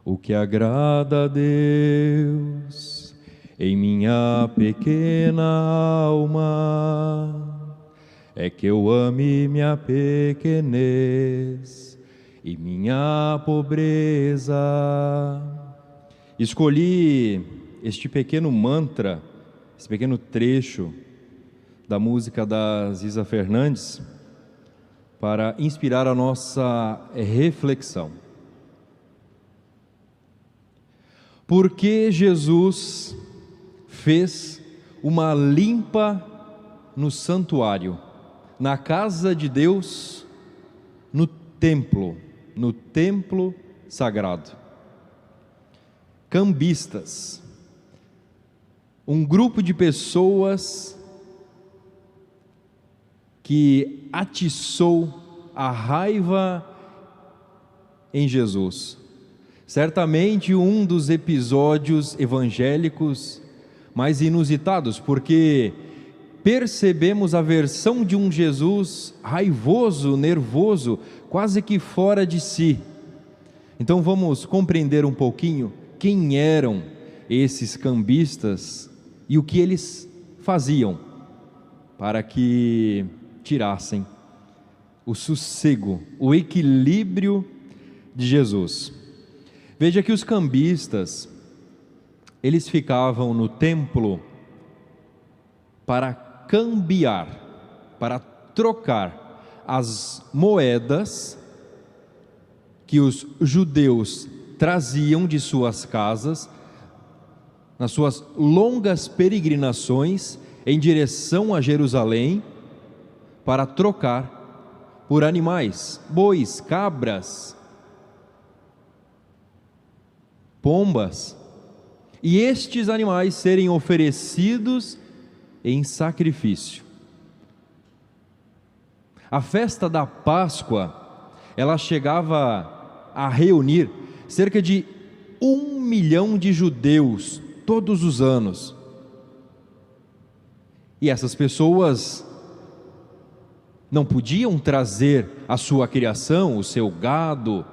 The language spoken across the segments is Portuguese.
O que agrada a Deus em minha pequena alma é que eu ame minha pequenez e minha pobreza. Escolhi este pequeno mantra, esse pequeno trecho da música da Ziza Fernandes para inspirar a nossa reflexão. Porque Jesus fez uma limpa no santuário, na casa de Deus, no templo sagrado. Cambistas, um grupo de pessoas que atiçou a raiva em Jesus. Certamente um dos episódios evangélicos mais inusitados, porque percebemos a versão de um Jesus raivoso, nervoso, quase que fora de si. Então vamos compreender um pouquinho quem eram esses cambistas e o que eles faziam para que tirassem o sossego, o equilíbrio de Jesus. Veja que os cambistas, eles ficavam no templo para cambiar, para trocar as moedas que os judeus traziam de suas casas, nas suas longas peregrinações em direção a Jerusalém, para trocar por animais, bois, cabras, pombas, e estes animais serem oferecidos em sacrifício. A festa da Páscoa, ela chegava a reunir cerca de 1 milhão de judeus todos os anos. E essas pessoas não podiam trazer a sua criação, o seu gado,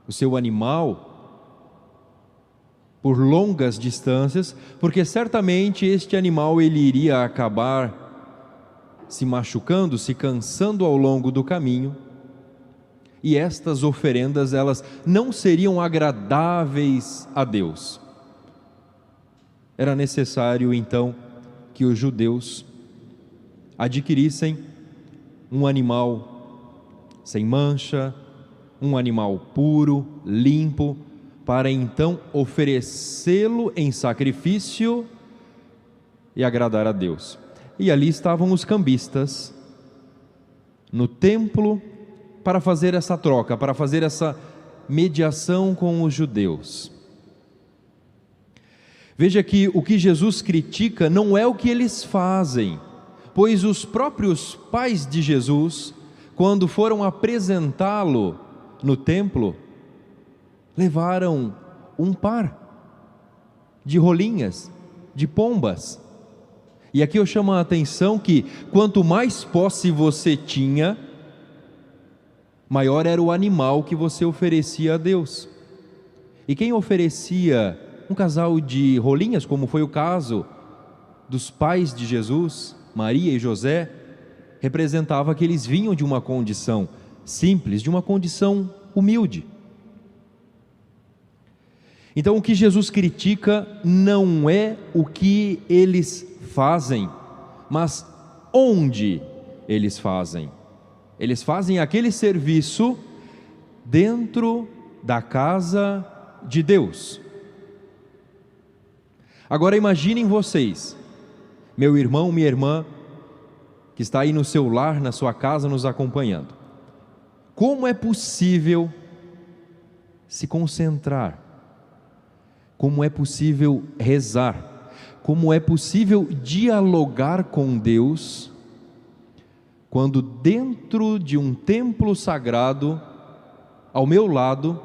o seu animal, por longas distâncias, porque certamente este animal ele iria acabar se machucando, se cansando ao longo do caminho, e estas oferendas elas não seriam agradáveis a Deus. Era necessário então que os judeus adquirissem um animal sem mancha, um animal puro, limpo, para então oferecê-lo em sacrifício e agradar a Deus. E ali estavam os cambistas no templo para fazer essa troca, para fazer essa mediação com os judeus. Veja que o que Jesus critica não é o que eles fazem, pois os próprios pais de Jesus, quando foram apresentá-lo no templo, levaram um par de rolinhas, de pombas. E aqui eu chamo a atenção que quanto mais posse você tinha, maior era o animal que você oferecia a Deus. E quem oferecia um casal de rolinhas, como foi o caso dos pais de Jesus, Maria e José, representava que eles vinham de uma condição simples, de uma condição humilde. Então o que Jesus critica não é o que eles fazem, mas onde eles fazem. Eles fazem aquele serviço dentro da casa de Deus. Agora imaginem vocês, meu irmão, minha irmã, que está aí no seu lar, na sua casa, nos acompanhando. Como é possível se concentrar? Como é possível rezar? Como é possível dialogar com Deus quando dentro de um templo sagrado, ao meu lado,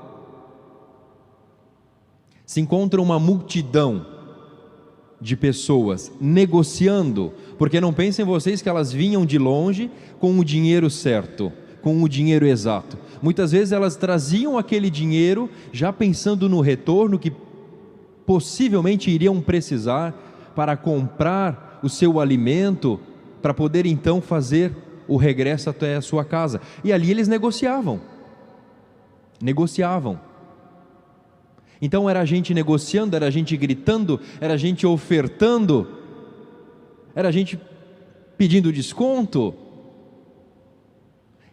se encontra uma multidão de pessoas negociando? Porque não pensem vocês que elas vinham de longe com o dinheiro certo, com o dinheiro exato. Muitas vezes elas traziam aquele dinheiro já pensando no retorno que possivelmente iriam precisar para comprar o seu alimento, para poder então fazer o regresso até a sua casa. E ali eles negociavam. Então era a gente negociando, era a gente gritando, era a gente ofertando, era a gente pedindo desconto.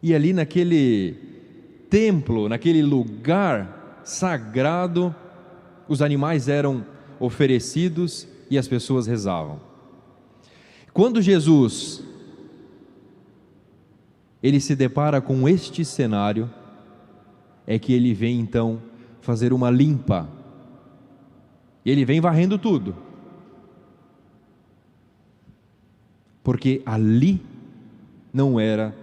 E ali naquele templo, naquele lugar sagrado, os animais eram oferecidos e as pessoas rezavam. Quando Jesus ele se depara com este cenário, é que ele vem então fazer uma limpa. Ele vem varrendo tudo, porque ali não era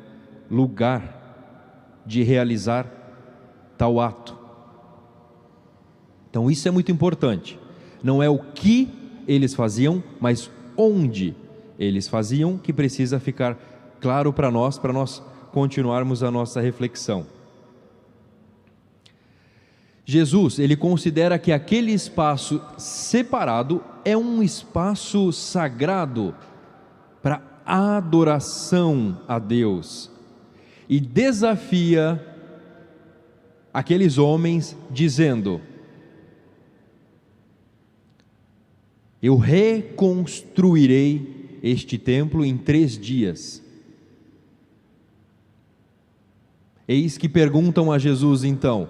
lugar de realizar tal ato. Então isso é muito importante. Não é o que eles faziam, mas onde eles faziam, que precisa ficar claro para nós continuarmos a nossa reflexão. Jesus, ele considera que aquele espaço separado é um espaço sagrado para adoração a Deus, e desafia aqueles homens dizendo: eu reconstruirei este templo em 3 dias. Eis que perguntam a Jesus então: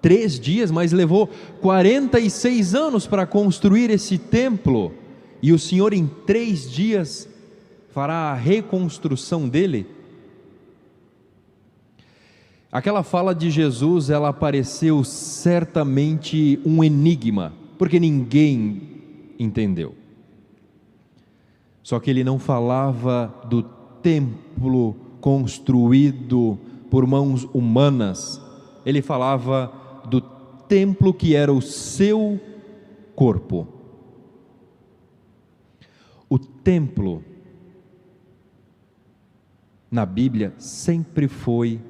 3 dias, mas levou 46 anos para construir esse templo, e o Senhor em 3 dias fará a reconstrução dele? Aquela fala de Jesus, ela pareceu certamente um enigma, porque ninguém entendeu. Só que ele não falava do templo construído por mãos humanas, ele falava do templo que era o seu corpo. O templo na Bíblia sempre foi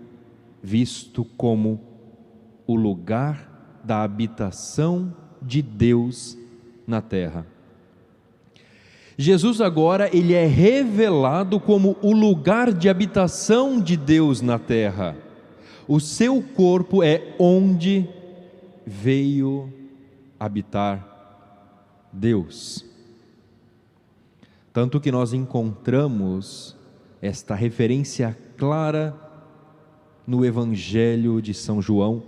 visto como o lugar da habitação de Deus na terra. Jesus agora ele é revelado como o lugar de habitação de Deus na terra. O seu corpo é onde veio habitar Deus. Tanto que nós encontramos esta referência clara no Evangelho de São João,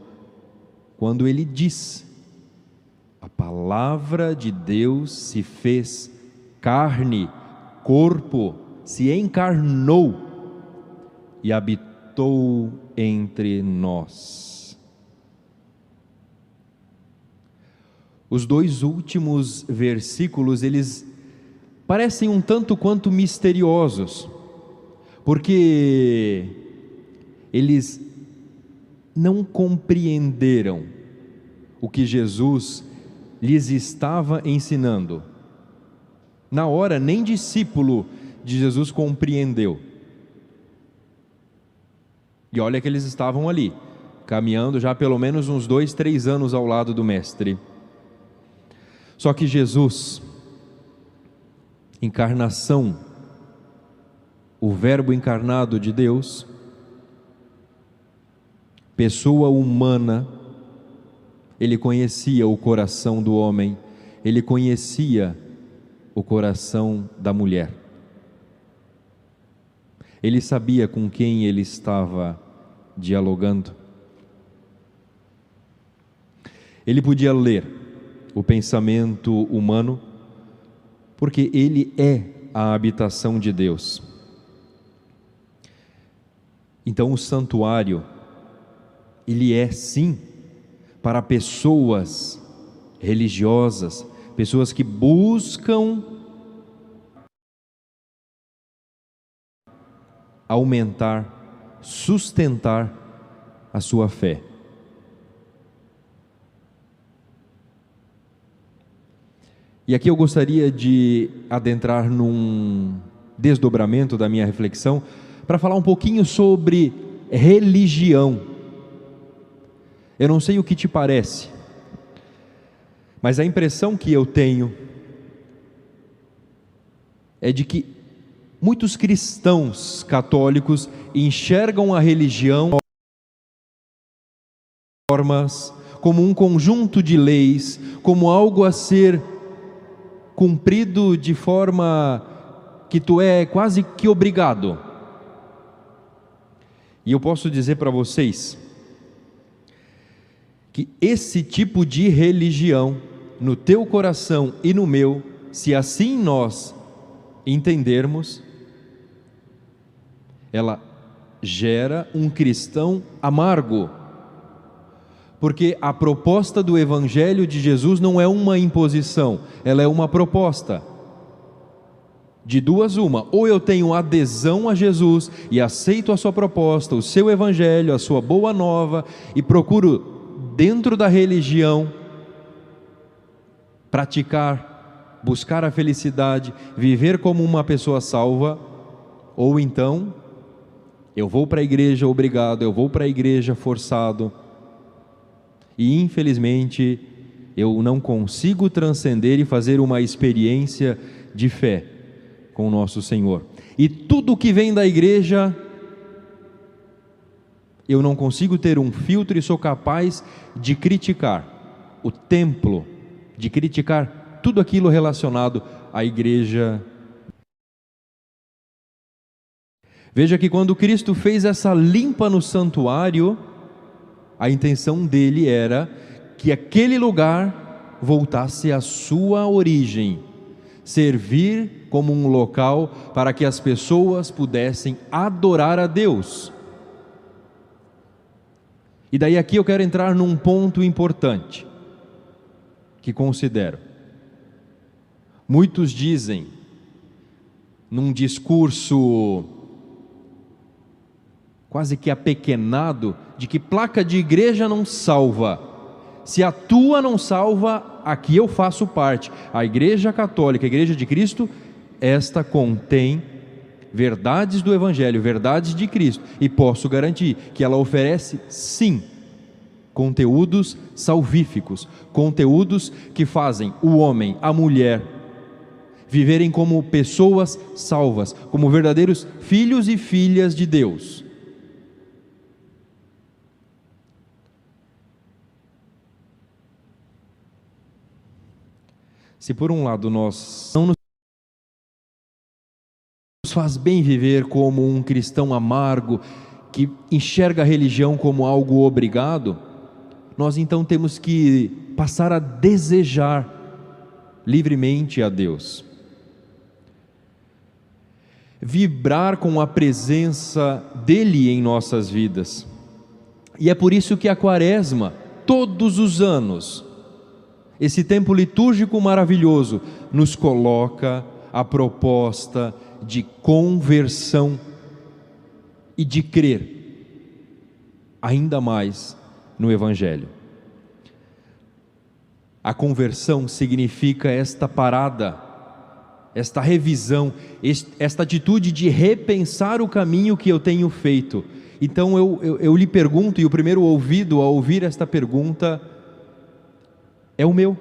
quando ele diz: a palavra de Deus se fez carne, corpo, se encarnou e habitou entre nós. Os 2 últimos versículos, eles parecem um tanto quanto misteriosos, porque eles não compreenderam o que Jesus lhes estava ensinando. Na hora, nem discípulo de Jesus compreendeu. E olha que eles estavam ali, caminhando já pelo menos uns 2, 3 anos ao lado do Mestre. Só que Jesus, encarnação, o Verbo encarnado de Deus, pessoa humana, ele conhecia o coração do homem, ele conhecia o coração da mulher. Ele sabia com quem ele estava dialogando. Ele podia ler o pensamento humano, porque ele é a habitação de Deus. Então o santuário, ele é sim para pessoas religiosas, pessoas que buscam aumentar, sustentar a sua fé. E aqui eu gostaria de adentrar num desdobramento da minha reflexão, para falar um pouquinho sobre religião. Eu não sei o que te parece, mas a impressão que eu tenho é de que muitos cristãos católicos enxergam a religião como um conjunto de leis, como algo a ser cumprido de forma que tu é quase que obrigado. E eu posso dizer para vocês que esse tipo de religião, no teu coração e no meu, se assim nós entendermos, ela gera um cristão amargo. Porque a proposta do Evangelho de Jesus não é uma imposição, ela é uma proposta. De duas uma, ou eu tenho adesão a Jesus e aceito a sua proposta, o seu Evangelho, a sua boa nova, e procuro dentro da religião praticar, buscar a felicidade, viver como uma pessoa salva, ou então eu vou para a igreja obrigado, eu vou para a igreja forçado, e infelizmente eu não consigo transcender e fazer uma experiência de fé com o nosso Senhor. E tudo que vem da igreja, eu não consigo ter um filtro e sou capaz de criticar o templo, de criticar tudo aquilo relacionado à igreja. Veja que quando Cristo fez essa limpa no santuário, a intenção dele era que aquele lugar voltasse à sua origem, servir como um local para que as pessoas pudessem adorar a Deus. E daí aqui eu quero entrar num ponto importante, que considero. Muitos dizem, num discurso quase que apequenado, de que placa de igreja não salva. Se a tua não salva, aqui eu faço parte. A Igreja Católica, a Igreja de Cristo, esta contém verdades do Evangelho, verdades de Cristo, e posso garantir que ela oferece, sim, conteúdos salvíficos, conteúdos que fazem o homem, a mulher, viverem como pessoas salvas, como verdadeiros filhos e filhas de Deus. Se por um lado nós não nos faz bem viver como um cristão amargo, que enxerga a religião como algo obrigado, nós então temos que passar a desejar livremente a Deus. Vibrar com a presença dEle em nossas vidas. E é por isso que a Quaresma, todos os anos, esse tempo litúrgico maravilhoso, nos coloca a proposta de conversão e de crer ainda mais no Evangelho. A conversão significa esta parada, esta revisão, esta atitude de repensar o caminho que eu tenho feito. Então eu lhe pergunto, e o primeiro ouvido a ouvir esta pergunta é o meu.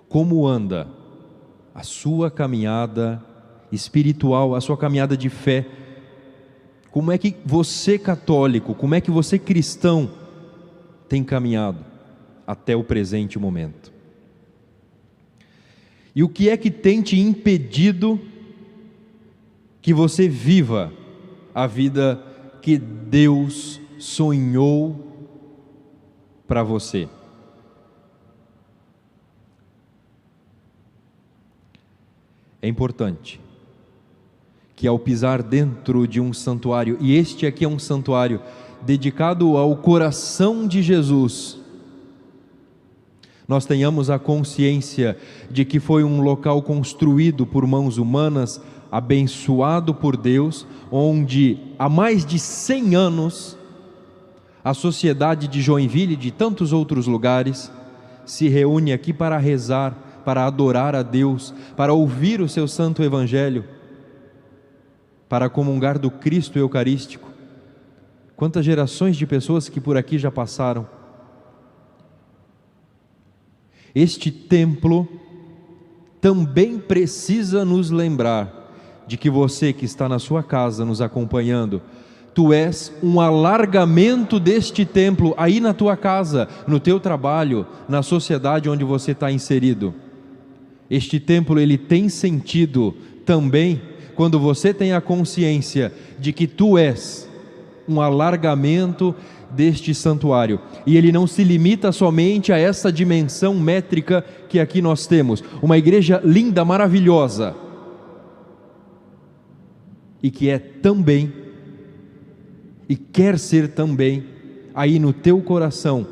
Como anda a sua caminhada espiritual, a sua caminhada de fé? Como é que você católico, como é que você cristão tem caminhado até o presente momento? E o que é que tem te impedido que você viva a vida que Deus sonhou para você? É importante que ao pisar dentro de um santuário, e este aqui é um santuário dedicado ao coração de Jesus, nós tenhamos a consciência de que foi um local construído por mãos humanas, abençoado por Deus, onde há mais de 100 anos a sociedade de Joinville e de tantos outros lugares se reúne aqui para rezar, para adorar a Deus, para ouvir o seu santo Evangelho, para comungar do Cristo Eucarístico. Quantas gerações de pessoas que por aqui já passaram. Este templo também precisa nos lembrar de que você que está na sua casa nos acompanhando, tu és um alargamento deste templo aí na tua casa, no teu trabalho, na sociedade onde você está inserido. Este templo, ele tem sentido também quando você tem a consciência de que tu és um alargamento deste santuário, e ele não se limita somente a essa dimensão métrica que aqui nós temos, uma igreja linda, maravilhosa, e que é também, e quer ser também, aí no teu coração,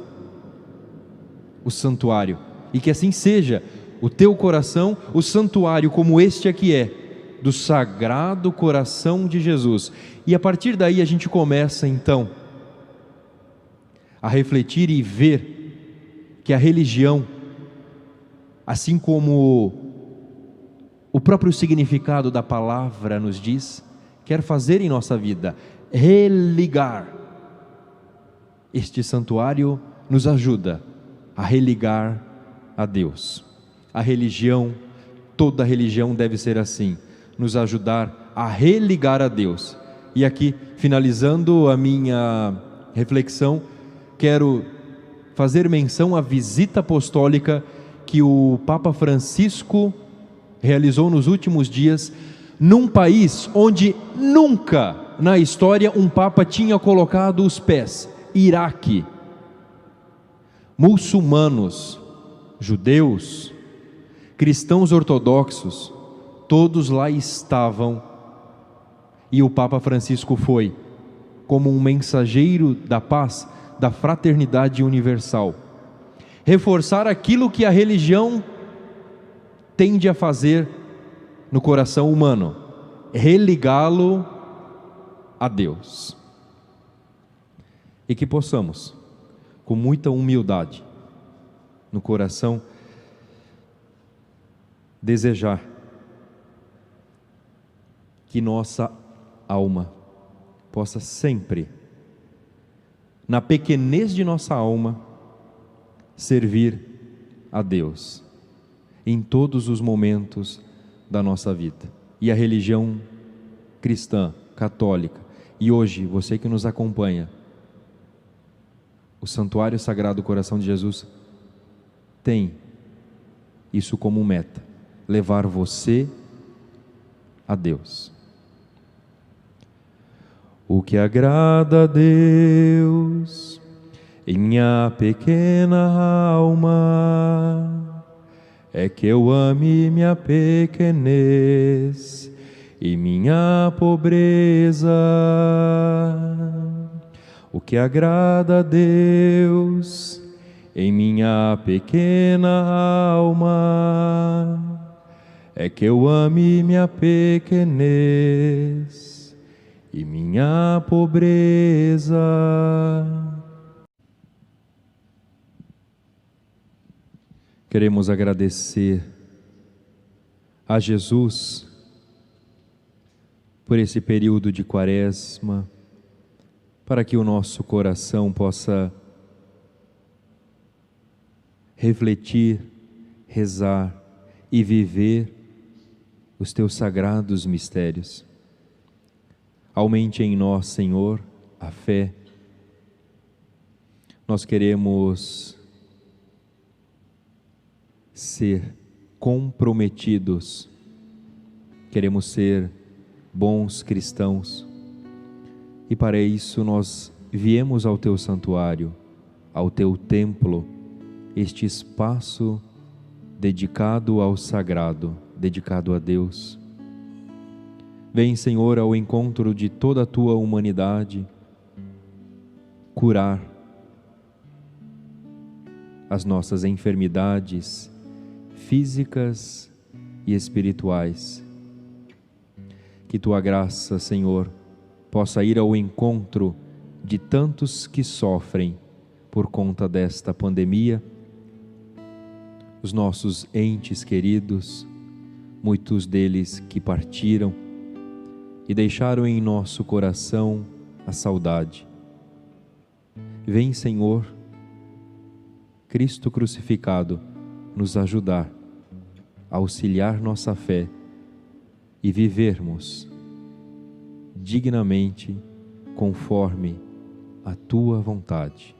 o santuário, e que assim seja, o teu coração, o santuário como este aqui é, do Sagrado Coração de Jesus. E a partir daí a gente começa então a refletir e ver que a religião, assim como o próprio significado da palavra nos diz, quer fazer em nossa vida, religar. Este santuário nos ajuda a religar a Deus. A religião, toda religião deve ser assim, nos ajudar a religar a Deus. E aqui, finalizando a minha reflexão, quero fazer menção à visita apostólica que o Papa Francisco realizou nos últimos dias, num país onde nunca na história um Papa tinha colocado os pés, Iraque. Muçulmanos, judeus, cristãos ortodoxos, todos lá estavam, e o Papa Francisco foi, como um mensageiro da paz, da fraternidade universal, reforçar aquilo que a religião tende a fazer no coração humano, religá-lo a Deus. E que possamos, com muita humildade no coração, desejar que nossa alma possa sempre, na pequenez de nossa alma, servir a Deus em todos os momentos da nossa vida. E a religião cristã, católica, e hoje você que nos acompanha, o Santuário Sagrado Coração de Jesus tem isso como meta, levar você a Deus. O que agrada a Deus em minha pequena alma é que eu ame minha pequenez e minha pobreza. O que agrada a Deus em minha pequena alma é que eu ame minha pequenez e minha pobreza. Queremos agradecer a Jesus por esse período de Quaresma, para que o nosso coração possa refletir, rezar e viver os teus sagrados mistérios. Aumente em nós, Senhor, a fé. Nós queremos ser comprometidos, queremos ser bons cristãos, e para isso nós viemos ao teu santuário, ao teu templo, este espaço dedicado ao sagrado, dedicado a Deus. Vem, Senhor, ao encontro de toda a tua humanidade, curar as nossas enfermidades físicas e espirituais. Que tua graça, Senhor, possa ir ao encontro de tantos que sofrem por conta desta pandemia, os nossos entes queridos, muitos deles que partiram e deixaram em nosso coração a saudade. Vem, Senhor, Cristo crucificado, nos ajudar, auxiliar nossa fé e vivermos dignamente conforme a Tua vontade.